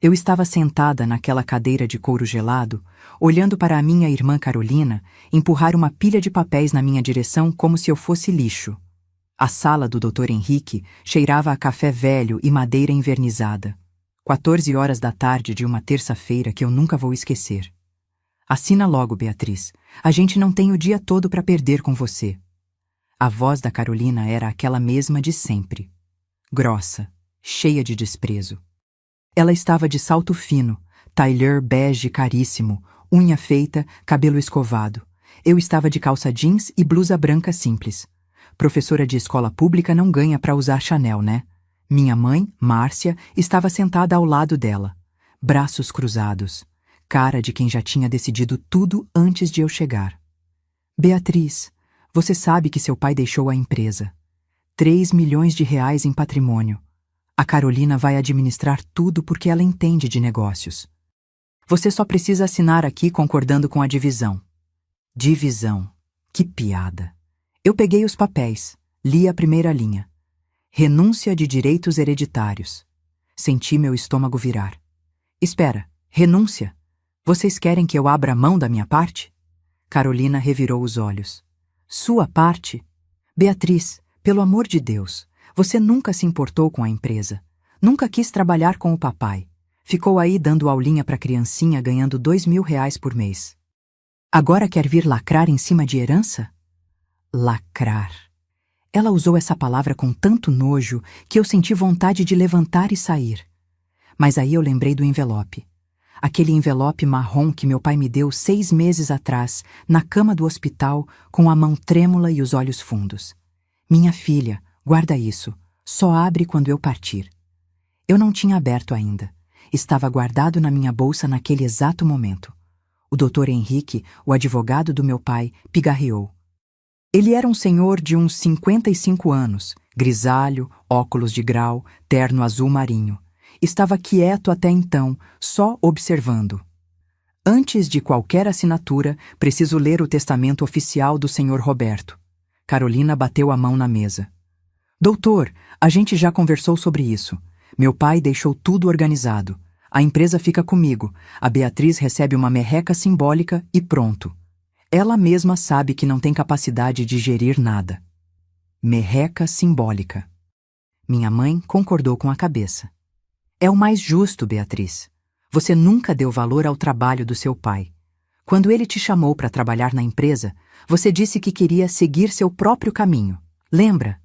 Eu estava sentada naquela cadeira de couro gelado, olhando para a minha irmã Carolina empurrar uma pilha de papéis na minha direção como se eu fosse lixo. A sala do Dr. Henrique cheirava a café velho e madeira envernizada. 14 horas da tarde de uma terça-feira que eu nunca vou esquecer. Assina logo, Beatriz. A gente não tem o dia todo para perder com você. A voz da Carolina era aquela mesma de sempre. Grossa, cheia de desprezo. Ela estava de salto fino, tailleur bege caríssimo, unha feita, cabelo escovado. Eu estava de calça jeans e blusa branca simples. Professora de escola pública não ganha para usar Chanel, né? Minha mãe, Márcia, estava sentada ao lado dela. Braços cruzados. Cara de quem já tinha decidido tudo antes de eu chegar. Beatriz, você sabe que seu pai deixou a empresa. 3 milhões de reais em patrimônio. A Carolina vai administrar tudo porque ela entende de negócios. Você só precisa assinar aqui concordando com a divisão. Divisão. Que piada. Eu peguei os papéis, li a primeira linha. Renúncia de direitos hereditários. Senti meu estômago virar. Espera, renúncia? Vocês querem que eu abra mão da minha parte? Carolina revirou os olhos. Sua parte? Beatriz, pelo amor de Deus, você nunca se importou com a empresa. Nunca quis trabalhar com o papai. Ficou aí dando aulinha pra criancinha ganhando 2.000 reais por mês. Agora quer vir lacrar em cima de herança? Lacrar. Ela usou essa palavra com tanto nojo que eu senti vontade de levantar e sair. Mas aí eu lembrei do envelope. Aquele envelope marrom que meu pai me deu 6 meses atrás, na cama do hospital, com a mão trêmula e os olhos fundos. Minha filha, guarda isso. Só abre quando eu partir. Eu não tinha aberto ainda. Estava guardado na minha bolsa naquele exato momento. O Dr. Henrique, o advogado do meu pai, pigarreou. Ele era um senhor de uns 55 anos, grisalho, óculos de grau, terno azul marinho. Estava quieto até então, só observando. Antes de qualquer assinatura, preciso ler o testamento oficial do Sr. Roberto. Carolina bateu a mão na mesa. Doutor, a gente já conversou sobre isso. Meu pai deixou tudo organizado. A empresa fica comigo. A Beatriz recebe uma merreca simbólica e pronto. Ela mesma sabe que não tem capacidade de gerir nada. Merreca simbólica. Minha mãe concordou com a cabeça. É o mais justo, Beatriz. Você nunca deu valor ao trabalho do seu pai. Quando ele te chamou para trabalhar na empresa, você disse que queria seguir seu próprio caminho. Lembra?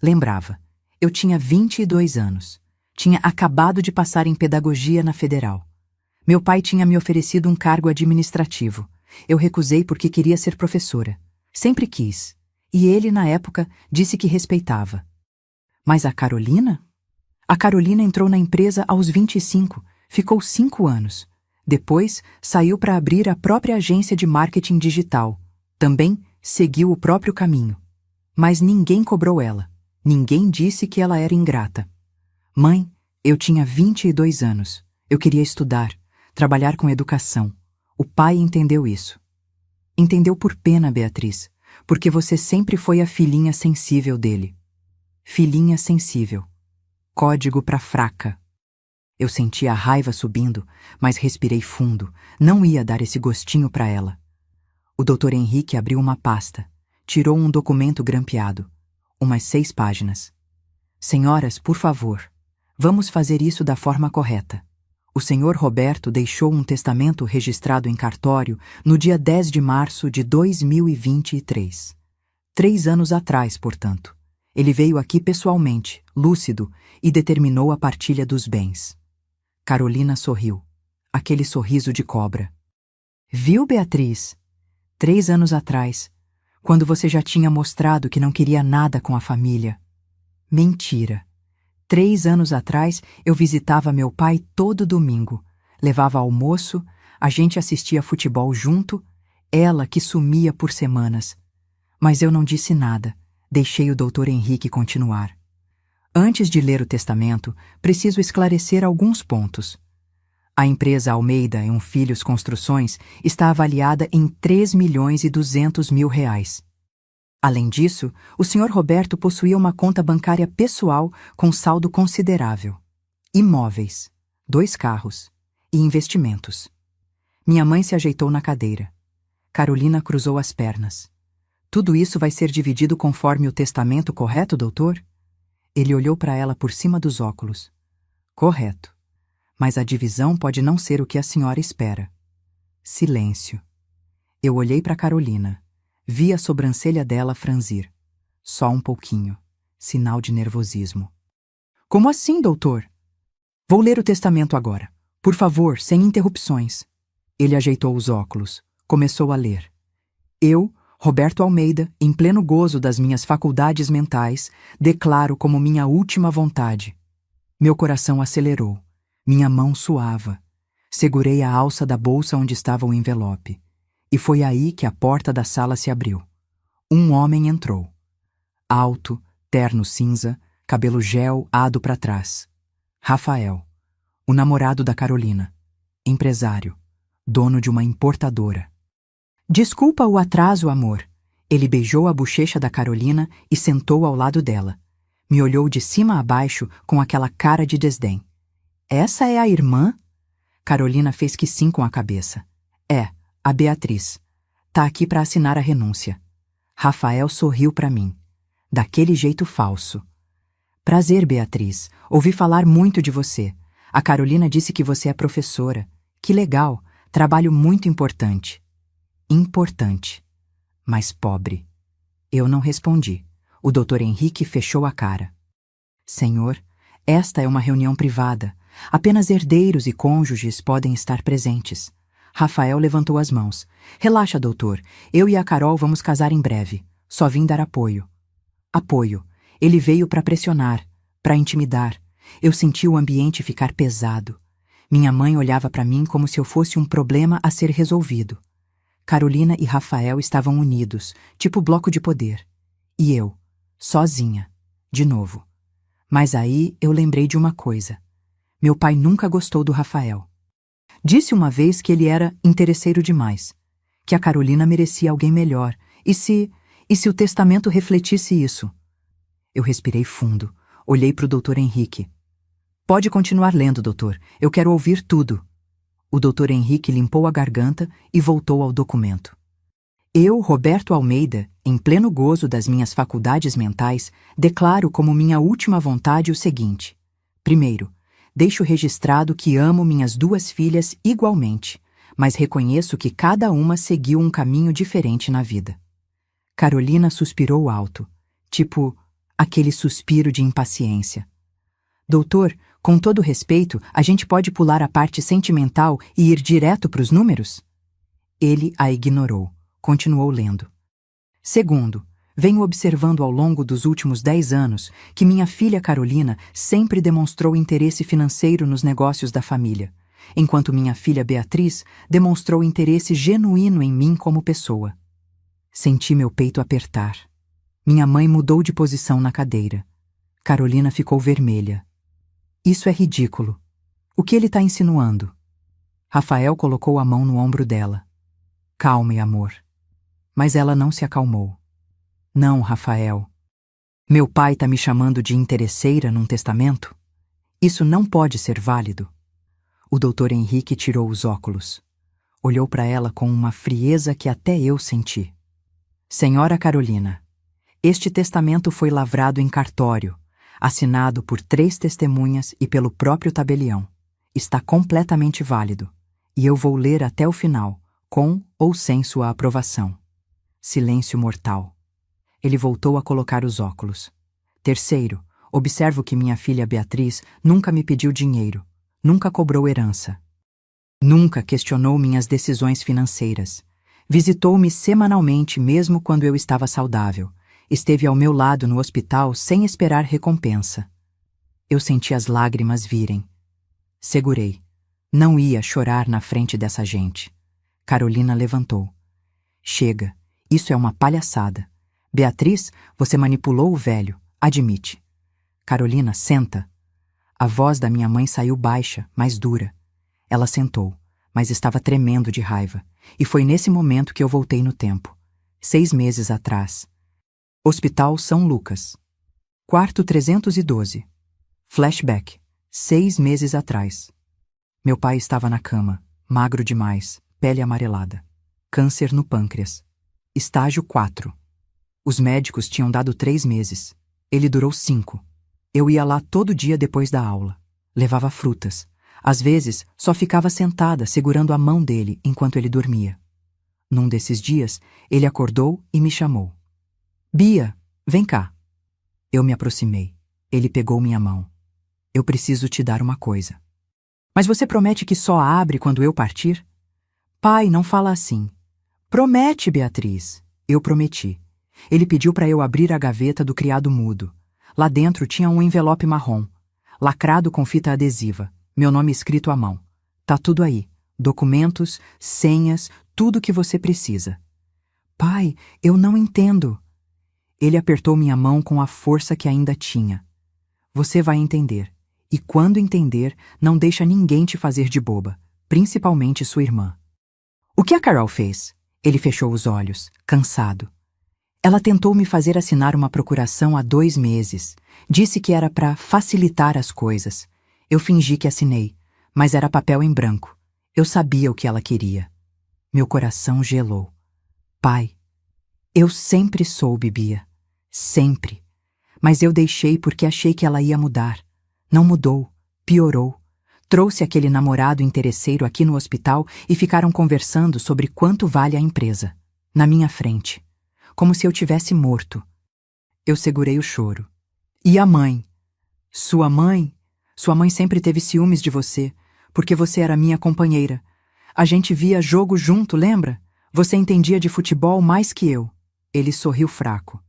Lembrava. Eu tinha 22 anos. Tinha acabado de passar em pedagogia na Federal. Meu pai tinha me oferecido um cargo administrativo. Eu recusei porque queria ser professora. Sempre quis. E ele, na época, disse que respeitava. Mas a Carolina? A Carolina entrou na empresa aos 25, ficou 5 anos. Depois, saiu para abrir a própria agência de marketing digital. Também seguiu o próprio caminho. Mas ninguém cobrou ela. Ninguém disse que ela era ingrata. Mãe, eu tinha 22 anos. Eu queria estudar, trabalhar com educação. O pai entendeu isso. Entendeu por pena, Beatriz, porque você sempre foi a filhinha sensível dele. Filhinha sensível. Código para fraca. Eu senti a raiva subindo, mas respirei fundo. Não ia dar esse gostinho para ela. O Dr. Henrique abriu uma pasta. Tirou um documento grampeado. Umas 6 páginas. Senhoras, por favor, vamos fazer isso da forma correta. O Sr. Roberto deixou um testamento registrado em cartório no dia 10 de março de 2023. 3 anos atrás, portanto. Ele veio aqui pessoalmente, lúcido, e determinou a partilha dos bens. Carolina sorriu. Aquele sorriso de cobra. Viu, Beatriz? 3 anos atrás, quando você já tinha mostrado que não queria nada com a família. Mentira. 3 anos atrás, eu visitava meu pai todo domingo. Levava almoço, a gente assistia futebol junto, ela que sumia por semanas. Mas eu não disse nada. Deixei o Dr. Henrique continuar. Antes de ler o testamento, preciso esclarecer alguns pontos. A empresa Almeida e Filhos Construções está avaliada em 3.200.000 reais. Além disso, o Sr. Roberto possuía uma conta bancária pessoal com saldo considerável. Imóveis. 2 carros e investimentos. Minha mãe se ajeitou na cadeira. Carolina cruzou as pernas. Tudo isso vai ser dividido conforme o testamento, correto, doutor? Ele olhou para ela por cima dos óculos. Correto. Mas a divisão pode não ser o que a senhora espera. Silêncio. Eu olhei para Carolina. Vi a sobrancelha dela franzir. Só um pouquinho. Sinal de nervosismo. Como assim, doutor? Vou ler o testamento agora. Por favor, sem interrupções. Ele ajeitou os óculos. Começou a ler. Eu, Roberto Almeida, em pleno gozo das minhas faculdades mentais, declaro como minha última vontade. Meu coração acelerou. Minha mão suava. Segurei a alça da bolsa onde estava o envelope. E foi aí que a porta da sala se abriu. Um homem entrou. Alto, terno cinza, cabelo gel ado para trás. Rafael, o namorado da Carolina. Empresário, dono de uma importadora. Desculpa o atraso, amor. Ele beijou a bochecha da Carolina e sentou ao lado dela. Me olhou de cima a baixo com aquela cara de desdém. Essa é a irmã? Carolina fez que sim com a cabeça. É, a Beatriz. Tá aqui para assinar a renúncia. Rafael sorriu para mim. Daquele jeito falso. Prazer, Beatriz. Ouvi falar muito de você. A Carolina disse que você é professora. Que legal. Trabalho muito importante. Importante. Mas pobre. Eu não respondi. O Dr. Henrique fechou a cara. Senhor, esta é uma reunião privada. Apenas herdeiros e cônjuges podem estar presentes. Rafael levantou as mãos. Relaxa, doutor. Eu e a Carol vamos casar em breve. Só vim dar apoio. Apoio. Ele veio para pressionar, para intimidar. Eu senti o ambiente ficar pesado. Minha mãe olhava para mim como se eu fosse um problema a ser resolvido. Carolina e Rafael estavam unidos, tipo bloco de poder. E eu, sozinha, de novo. Mas aí eu lembrei de uma coisa. Meu pai nunca gostou do Rafael. Disse uma vez que ele era interesseiro demais, que a Carolina merecia alguém melhor, e se o testamento refletisse isso? Eu respirei fundo, olhei para o Dr. Henrique. Pode continuar lendo, doutor, eu quero ouvir tudo. O Dr. Henrique limpou a garganta e voltou ao documento. Eu, Roberto Almeida, em pleno gozo das minhas faculdades mentais, declaro como minha última vontade o seguinte. Primeiro, deixo registrado que amo minhas 2 filhas igualmente, mas reconheço que cada uma seguiu um caminho diferente na vida. Carolina suspirou alto, tipo aquele suspiro de impaciência. Doutor, com todo respeito, a gente pode pular a parte sentimental e ir direto para os números? Ele a ignorou, continuou lendo. Segundo, venho observando ao longo dos últimos 10 anos que minha filha Carolina sempre demonstrou interesse financeiro nos negócios da família, enquanto minha filha Beatriz demonstrou interesse genuíno em mim como pessoa. Senti meu peito apertar. Minha mãe mudou de posição na cadeira. Carolina ficou vermelha. Isso é ridículo. O que ele está insinuando? Rafael colocou a mão no ombro dela. Calme, amor. Mas ela não se acalmou. Não, Rafael. Meu pai está me chamando de interesseira num testamento? Isso não pode ser válido. O Dr. Henrique tirou os óculos. Olhou para ela com uma frieza que até eu senti. Senhora Carolina, este testamento foi lavrado em cartório, assinado por 3 testemunhas e pelo próprio tabelião. Está completamente válido, e eu vou ler até o final, com ou sem sua aprovação. Silêncio mortal. Ele voltou a colocar os óculos. Terceiro, observo que minha filha Beatriz nunca me pediu dinheiro, nunca cobrou herança. Nunca questionou minhas decisões financeiras. Visitou-me semanalmente mesmo quando eu estava saudável. Esteve ao meu lado no hospital sem esperar recompensa. Eu senti as lágrimas virem. Segurei. Não ia chorar na frente dessa gente. Carolina levantou. Chega, isso é uma palhaçada. Beatriz, você manipulou o velho, admite. Carolina, senta. A voz da minha mãe saiu baixa, mas dura. Ela sentou, mas estava tremendo de raiva. E foi nesse momento que eu voltei no tempo. 6 meses atrás. Hospital São Lucas. Quarto 312. Flashback. 6 meses atrás. Meu pai estava na cama, magro demais, pele amarelada. Câncer no pâncreas. Estágio 4. Os médicos tinham dado 3 meses. Ele durou 5. Eu ia lá todo dia depois da aula. Levava frutas. Às vezes, só ficava sentada segurando a mão dele enquanto ele dormia. Num desses dias, ele acordou e me chamou. Bia, vem cá. Eu me aproximei. Ele pegou minha mão. Eu preciso te dar uma coisa. Mas você promete que só abre quando eu partir? Pai, não fala assim. Promete, Beatriz. Eu prometi. Ele pediu para eu abrir a gaveta do criado mudo. Lá dentro tinha um envelope marrom, lacrado com fita adesiva, meu nome escrito à mão. Tá tudo aí. Documentos, senhas, tudo que você precisa. Pai, eu não entendo. Ele apertou minha mão com a força que ainda tinha. Você vai entender. E quando entender, não deixa ninguém te fazer de boba, principalmente sua irmã. O que a Carol fez? Ele fechou os olhos, cansado. Ela tentou me fazer assinar uma procuração há 2 meses. Disse que era para facilitar as coisas. Eu fingi que assinei, mas era papel em branco. Eu sabia o que ela queria. Meu coração gelou. Pai, eu sempre soube, Bia. Sempre. Mas eu deixei porque achei que ela ia mudar. Não mudou. Piorou. Trouxe aquele namorado interesseiro aqui no hospital e ficaram conversando sobre quanto vale a empresa. Na minha frente. Como se eu tivesse morto. Eu segurei o choro. E a mãe? Sua mãe? Sua mãe sempre teve ciúmes de você, porque você era minha companheira. A gente via jogo junto, lembra? Você entendia de futebol mais que eu. Ele sorriu fraco.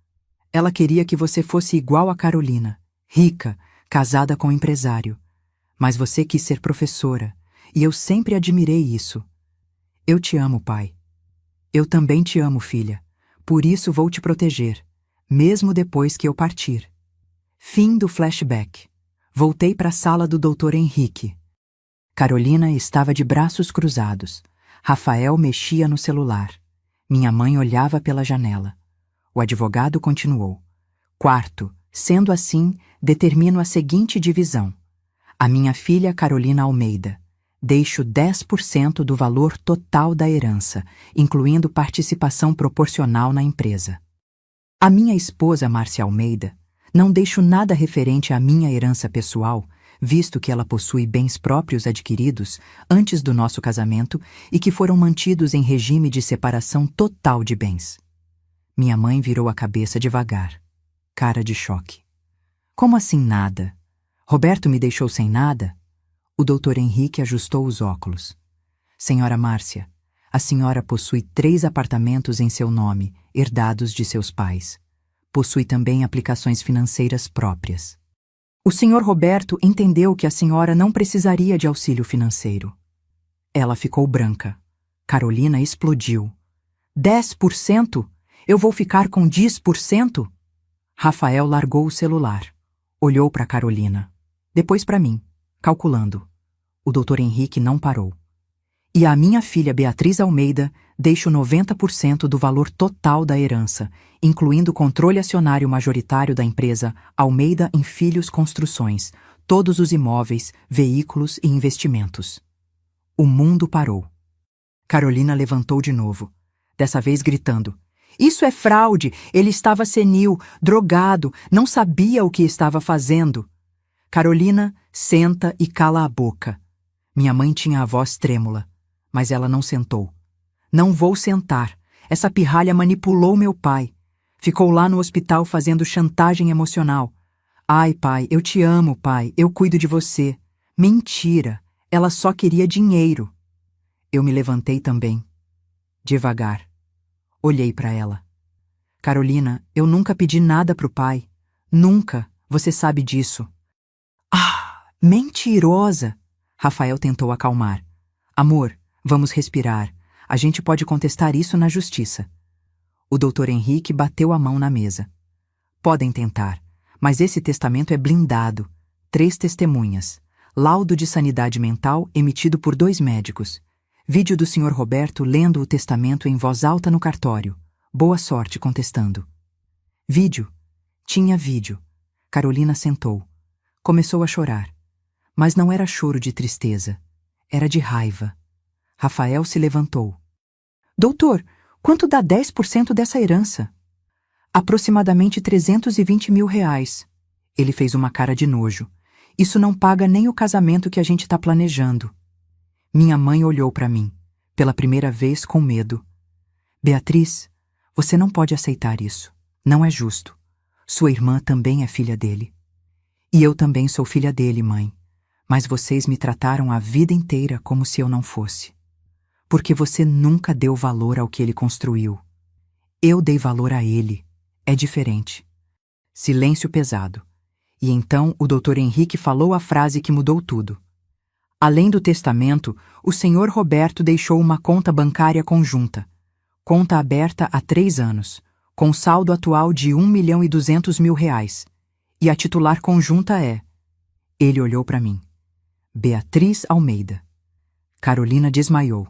Ela queria que você fosse igual a Carolina, rica, casada com um empresário. Mas você quis ser professora, e eu sempre admirei isso. Eu te amo, pai. Eu também te amo, filha. Por isso vou te proteger, mesmo depois que eu partir. Fim do flashback. Voltei para a sala do Dr. Henrique. Carolina estava de braços cruzados. Rafael mexia no celular. Minha mãe olhava pela janela. O advogado continuou. Quarto, sendo assim, determino a seguinte divisão. A minha filha Carolina Almeida. Deixo 10% do valor total da herança, incluindo participação proporcional na empresa. A minha esposa Márcia Almeida, não deixo nada referente à minha herança pessoal, visto que ela possui bens próprios adquiridos antes do nosso casamento e que foram mantidos em regime de separação total de bens. Minha mãe virou a cabeça devagar, cara de choque. Como assim nada? Roberto me deixou sem nada? O Dr. Henrique ajustou os óculos. Senhora Márcia, a senhora possui 3 apartamentos em seu nome, herdados de seus pais. Possui também aplicações financeiras próprias. O senhor Roberto entendeu que a senhora não precisaria de auxílio financeiro. Ela ficou branca. Carolina explodiu. 10%? Eu vou ficar com 10%? Rafael largou o celular. Olhou para Carolina. Depois para mim, calculando. O Dr. Henrique não parou. E a minha filha Beatriz Almeida deixo 90% do valor total da herança, incluindo o controle acionário majoritário da empresa Almeida em Filhos Construções, todos os imóveis, veículos e investimentos. O mundo parou. Carolina levantou de novo, dessa vez gritando. Isso é fraude! Ele estava senil, drogado, não sabia o que estava fazendo. Carolina, senta e cala a boca. Minha mãe tinha a voz trêmula, mas ela não sentou. Não vou sentar. Essa pirralha manipulou meu pai. Ficou lá no hospital fazendo chantagem emocional. Ai, pai, eu te amo, pai, eu cuido de você. Mentira, ela só queria dinheiro. Eu me levantei também. Devagar. Olhei para ela. Carolina, eu nunca pedi nada pro pai. Nunca, você sabe disso. Ah, mentirosa! Rafael tentou acalmar. Amor, vamos respirar. A gente pode contestar isso na justiça. O Dr. Henrique bateu a mão na mesa. Podem tentar, mas esse testamento é blindado. 3 testemunhas. Laudo de sanidade mental emitido por 2 médicos. Vídeo do Sr. Roberto lendo o testamento em voz alta no cartório. Boa sorte contestando. Vídeo. Tinha vídeo. Carolina sentou. Começou a chorar. Mas não era choro de tristeza. era de raiva. Rafael se levantou. Doutor, quanto dá 10% dessa herança? Aproximadamente 320 mil reais. Ele fez uma cara de nojo. Isso não paga nem o casamento que a gente está planejando. Minha mãe olhou para mim, pela primeira vez com medo. Beatriz, você não pode aceitar isso. Não é justo. Sua irmã também é filha dele. E eu também sou filha dele, mãe. Mas vocês me trataram a vida inteira como se eu não fosse. Porque você nunca deu valor ao que ele construiu. Eu dei valor a ele. É diferente. Silêncio pesado. E então o Dr. Henrique falou a frase que mudou tudo. Além do testamento, o senhor Roberto deixou uma conta bancária conjunta. Conta aberta há 3 anos, com saldo atual de 1.200.000 reais. E a titular conjunta é... Ele olhou para mim. Beatriz Almeida. Carolina desmaiou.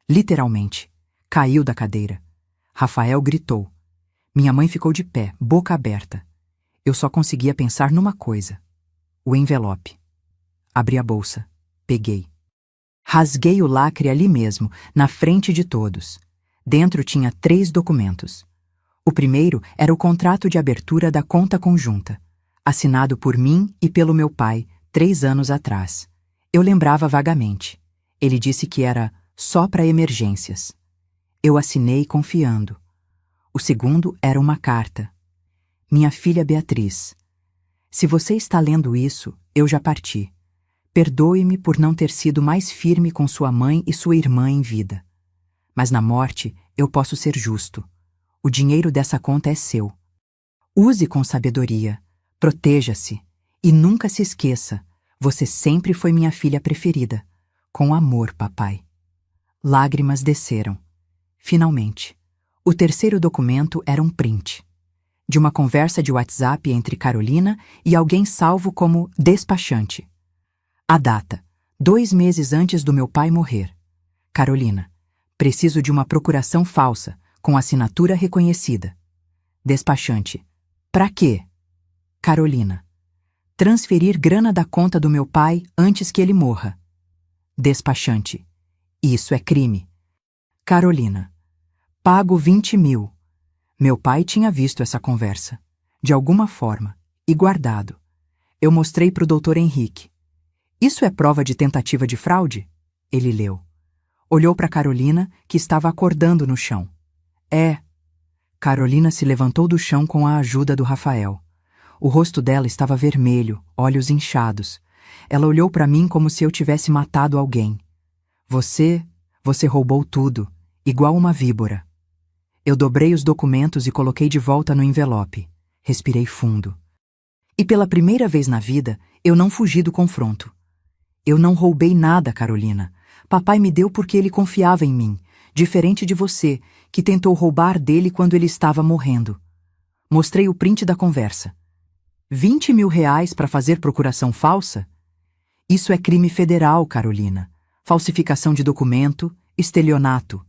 Literalmente. Caiu da cadeira. Rafael gritou. Minha mãe ficou de pé, boca aberta. Eu só conseguia pensar numa coisa. O envelope. Abri a bolsa. Peguei. Rasguei o lacre ali mesmo, na frente de todos. Dentro tinha 3 documentos. O primeiro era o contrato de abertura da conta conjunta, assinado por mim e pelo meu pai, 3 anos atrás. Eu lembrava vagamente. Ele disse que era só para emergências. Eu assinei confiando. O segundo era uma carta. Minha filha Beatriz, se você está lendo isso, eu já parti. Perdoe-me por não ter sido mais firme com sua mãe e sua irmã em vida. Mas na morte, eu posso ser justo. O dinheiro dessa conta é seu. Use com sabedoria, proteja-se e nunca se esqueça, você sempre foi minha filha preferida. Com amor, papai. Lágrimas desceram. Finalmente. O terceiro documento era um print. De uma conversa de WhatsApp entre Carolina e alguém salvo como despachante. A data, 2 meses antes do meu pai morrer. Carolina, preciso de uma procuração falsa, com assinatura reconhecida. Despachante, pra quê? Carolina, transferir grana da conta do meu pai antes que ele morra. Despachante, isso é crime. Carolina, pago 20 mil. Meu pai tinha visto essa conversa, de alguma forma, e guardado. Eu mostrei para o Dr. Henrique. Isso é prova de tentativa de fraude? Ele leu. Olhou para Carolina, que estava acordando no chão. É. Carolina se levantou do chão com a ajuda do Rafael. O rosto dela estava vermelho, olhos inchados. Ela olhou para mim como se eu tivesse matado alguém. Você roubou tudo, igual uma víbora. Eu dobrei os documentos e coloquei de volta no envelope. Respirei fundo. E pela primeira vez na vida, eu não fugi do confronto. Eu não roubei nada, Carolina. Papai me deu porque ele confiava em mim, diferente de você, que tentou roubar dele quando ele estava morrendo. Mostrei o print da conversa. 20 mil reais para fazer procuração falsa? Isso é crime federal, Carolina. Falsificação de documento, estelionato.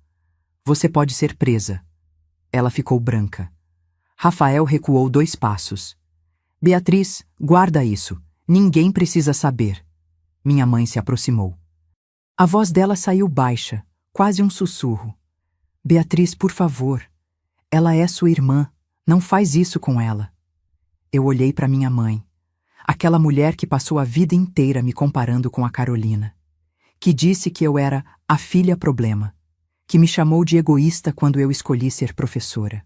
Você pode ser presa. Ela ficou branca. Rafael recuou 2 passos. Beatriz, guarda isso. Ninguém precisa saber. Minha mãe se aproximou. A voz dela saiu baixa, quase um sussurro. Beatriz, por favor. Ela é sua irmã. Não faz isso com ela. Eu olhei para minha mãe. Aquela mulher que passou a vida inteira me comparando com a Carolina. Que disse que eu era a filha problema. Que me chamou de egoísta quando eu escolhi ser professora.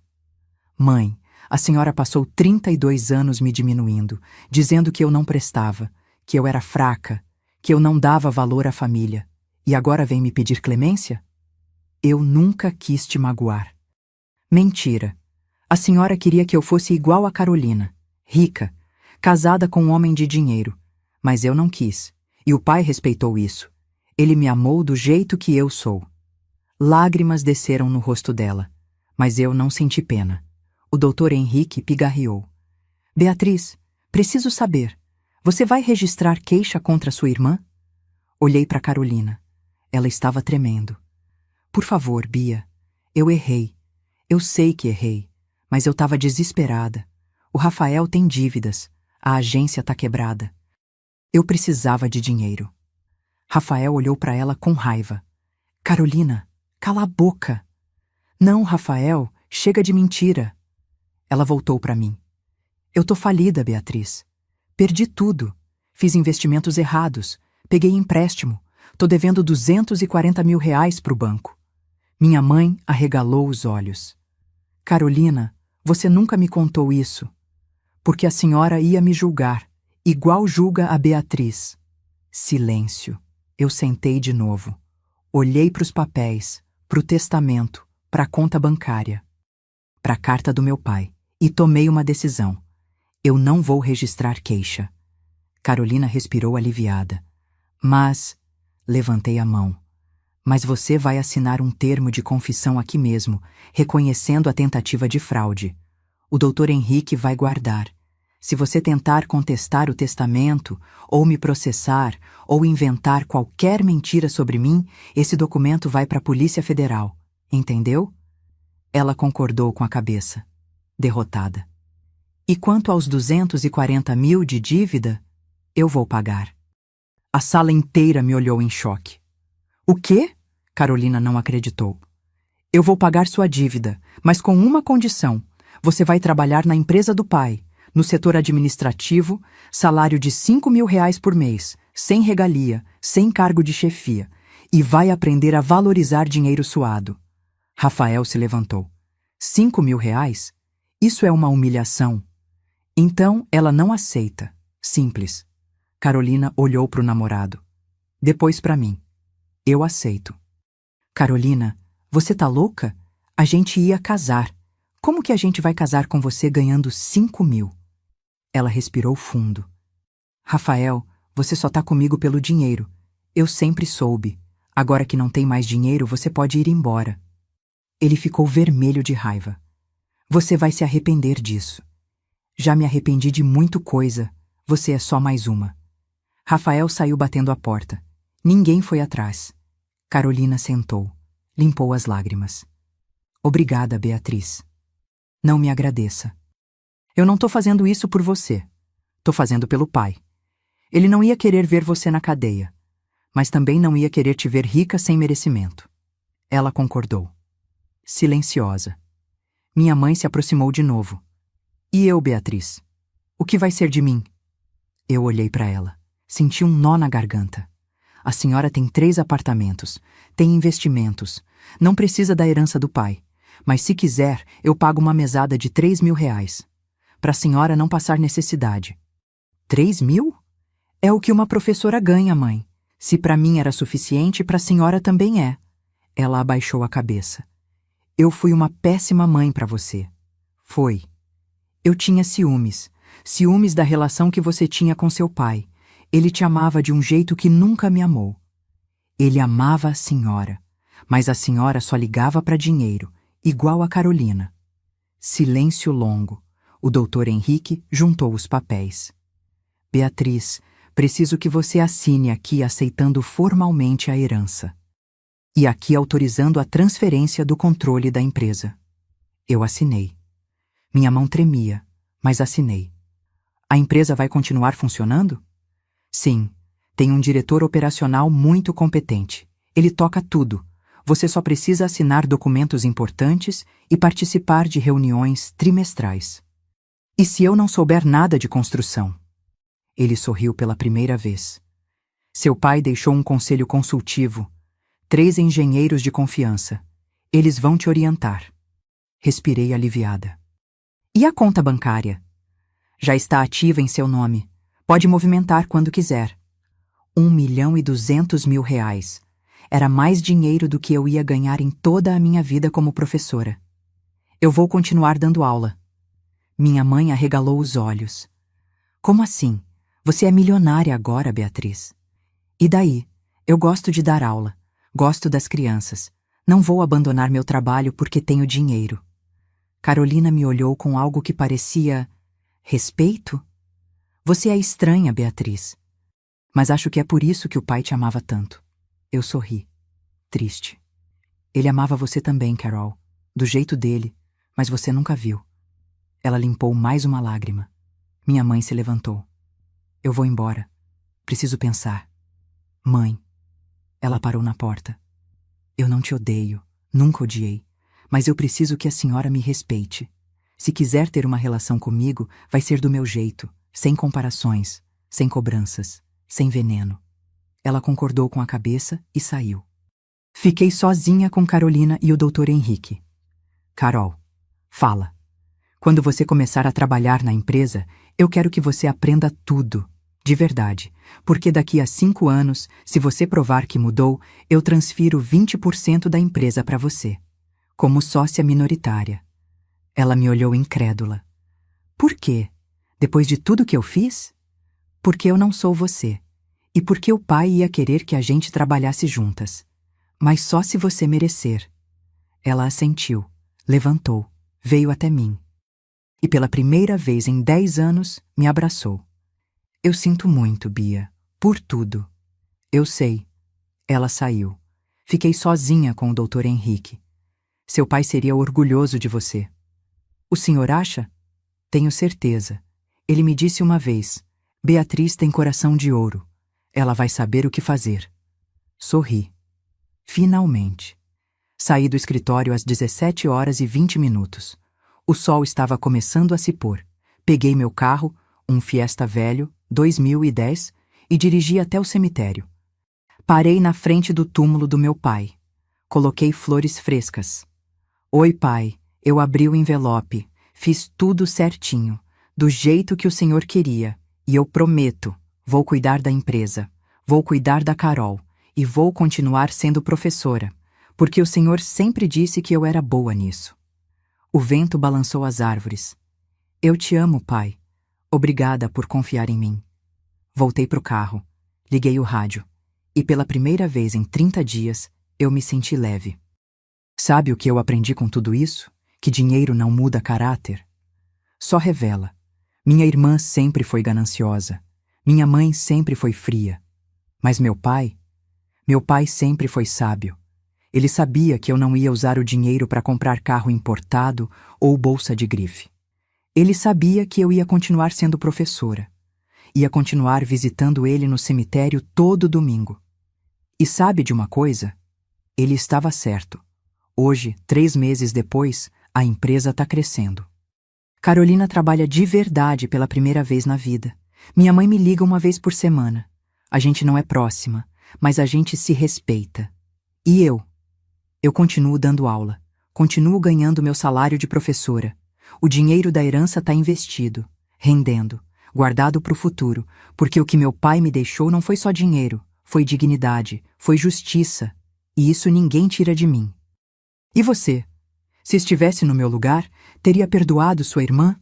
Mãe, a senhora passou 32 anos me diminuindo, dizendo que eu não prestava, que eu era fraca, que eu não dava valor à família, e agora vem me pedir clemência? Eu nunca quis te magoar. Mentira. A senhora queria que eu fosse igual a Carolina, rica, casada com um homem de dinheiro, mas eu não quis, e o pai respeitou isso. Ele me amou do jeito que eu sou. Lágrimas desceram no rosto dela, mas eu não senti pena. O Dr. Henrique pigarreou. Beatriz, preciso saber. Você vai registrar queixa contra sua irmã? Olhei para Carolina. Ela estava tremendo. Por favor, Bia. Eu errei. Eu sei que errei, mas eu estava desesperada. O Rafael tem dívidas. A agência está quebrada. Eu precisava de dinheiro. Rafael olhou para ela com raiva. Carolina, cala a boca. Não, Rafael, chega de mentira. Ela voltou para mim. Eu tô falida, Beatriz. Perdi tudo. Fiz investimentos errados. Peguei empréstimo. Tô devendo 240 mil reais pro banco. Minha mãe arregalou os olhos. Carolina, você nunca me contou isso. Porque a senhora ia me julgar, igual julga a Beatriz. Silêncio. Eu sentei de novo. Olhei para os papéis, para o testamento, para a conta bancária, para a carta do meu pai, e tomei uma decisão. Eu não vou registrar queixa. Carolina respirou aliviada. Mas... Levantei a mão. Mas você vai assinar um termo de confissão aqui mesmo, reconhecendo a tentativa de fraude. O Dr. Henrique vai guardar. Se você tentar contestar o testamento, ou me processar, ou inventar qualquer mentira sobre mim, esse documento vai para a Polícia Federal. Entendeu? Ela concordou com a cabeça, derrotada. E quanto aos 240 mil de dívida, eu vou pagar. A sala inteira me olhou em choque. O quê? Carolina não acreditou. Eu vou pagar sua dívida, mas com uma condição. Você vai trabalhar na empresa do pai, no setor administrativo, salário de 5 mil reais por mês, sem regalia, sem cargo de chefia, e vai aprender a valorizar dinheiro suado. Rafael se levantou. 5 mil reais? Isso é uma humilhação. Então ela não aceita. Simples. Carolina olhou para o namorado. Depois para mim. Eu aceito. Carolina, você tá louca? A gente ia casar. Como que a gente vai casar com você ganhando 5 mil? Ela respirou fundo. Rafael, você só tá comigo pelo dinheiro. Eu sempre soube. Agora que não tem mais dinheiro, você pode ir embora. Ele ficou vermelho de raiva. Você vai se arrepender disso. Já me arrependi de muita coisa. Você é só mais uma. Rafael saiu batendo a porta. Ninguém foi atrás. Carolina sentou. Limpou as lágrimas. Obrigada, Beatriz. Não me agradeça. Eu não tô fazendo isso por você. Tô fazendo pelo pai. Ele não ia querer ver você na cadeia, mas também não ia querer te ver rica sem merecimento. Ela concordou. Silenciosa. Minha mãe se aproximou de novo. E eu, Beatriz? O que vai ser de mim? Eu olhei para ela. Senti um nó na garganta. A senhora tem 3 apartamentos, tem investimentos, não precisa da herança do pai, mas se quiser, eu pago uma mesada de 3 mil reais. Para a senhora não passar necessidade. 3 mil? É o que uma professora ganha, mãe. Se para mim era suficiente, para a senhora também é. Ela abaixou a cabeça. Eu fui uma péssima mãe para você. Foi. Eu tinha ciúmes. Ciúmes da relação que você tinha com seu pai. Ele te amava de um jeito que nunca me amou. Ele amava a senhora, mas a senhora só ligava para dinheiro, igual a Carolina. Silêncio longo. O Dr. Henrique juntou os papéis. Beatriz, preciso que você assine aqui aceitando formalmente a herança. E aqui autorizando a transferência do controle da empresa. Eu assinei. Minha mão tremia, mas assinei. A empresa vai continuar funcionando? Sim, tem um diretor operacional muito competente. Ele toca tudo. Você só precisa assinar documentos importantes e participar de reuniões trimestrais. E se eu não souber nada de construção? Ele sorriu pela primeira vez. Seu pai deixou um conselho consultivo. 3 engenheiros de confiança. Eles vão te orientar. Respirei aliviada. E a conta bancária? Já está ativa em seu nome. Pode movimentar quando quiser. 1.200.000 reais. Era mais dinheiro do que eu ia ganhar em toda a minha vida como professora. Eu vou continuar dando aula. Minha mãe arregalou os olhos. Como assim? Você é milionária agora, Beatriz. E daí? Eu gosto de dar aula. Gosto das crianças. Não vou abandonar meu trabalho porque tenho dinheiro. Carolina me olhou com algo que parecia... respeito? Você é estranha, Beatriz. Mas acho que é por isso que o pai te amava tanto. Eu sorri. Triste. Ele amava você também, Carol. Do jeito dele, mas você nunca viu. Ela limpou mais uma lágrima. Minha mãe se levantou. Eu vou embora. Preciso pensar. Mãe, Ela parou na porta. Eu não te odeio, nunca odiei, mas eu preciso que a senhora me respeite. Se quiser ter uma relação comigo, vai ser do meu jeito, sem comparações, sem cobranças, sem veneno. Ela concordou com a cabeça e saiu. Fiquei sozinha com Carolina e o Dr. Henrique. Carol, fala. Quando você começar a trabalhar na empresa, eu quero que você aprenda tudo, de verdade, porque daqui a 5 anos, se você provar que mudou, eu transfiro 20% da empresa para você, como sócia minoritária. Ela me olhou incrédula. Por quê? Depois de tudo que eu fiz? Porque eu não sou você. E porque o pai ia querer que a gente trabalhasse juntas. Mas só se você merecer. Ela assentiu, levantou, veio até mim. E pela primeira vez em 10 anos, me abraçou. Eu sinto muito, Bia, por tudo. Eu sei. Ela saiu. Fiquei sozinha com o Dr. Henrique. Seu pai seria orgulhoso de você. O senhor acha? Tenho certeza. Ele me disse uma vez: Beatriz tem coração de ouro. Ela vai saber o que fazer. Sorri. Finalmente. Saí do escritório às 17h20. O sol estava começando a se pôr. Peguei meu carro, um Fiesta velho, 2010, e dirigi até o cemitério. Parei na frente do túmulo do meu pai. Coloquei flores frescas. Oi, pai. Eu abri o envelope. Fiz tudo certinho, do jeito que o senhor queria. E eu prometo, vou cuidar da empresa. Vou cuidar da Carol. E vou continuar sendo professora, porque o senhor sempre disse que eu era boa nisso. O vento balançou as árvores. Eu te amo, pai. Obrigada por confiar em mim. Voltei pro carro, liguei o rádio, e pela primeira vez em 30 dias, eu me senti leve. Sabe o que eu aprendi com tudo isso? Que dinheiro não muda caráter. Só revela. Minha irmã sempre foi gananciosa. Minha mãe sempre foi fria. Mas meu pai sempre foi sábio. Ele sabia que eu não ia usar o dinheiro para comprar carro importado ou bolsa de grife. Ele sabia que eu ia continuar sendo professora. Ia continuar visitando ele no cemitério todo domingo. E sabe de uma coisa? Ele estava certo. Hoje, 3 meses depois, a empresa está crescendo. Carolina trabalha de verdade pela primeira vez na vida. Minha mãe me liga uma vez por semana. A gente não é próxima, mas a gente se respeita. E eu? Eu continuo dando aula. Continuo ganhando meu salário de professora. O dinheiro da herança está investido, rendendo, guardado para o futuro, porque o que meu pai me deixou não foi só dinheiro, foi dignidade, foi justiça, e isso ninguém tira de mim. E você? Se estivesse no meu lugar, teria perdoado sua irmã?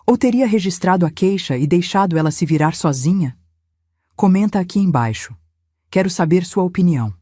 Ou teria registrado a queixa e deixado ela se virar sozinha? Comenta aqui embaixo. Quero saber sua opinião.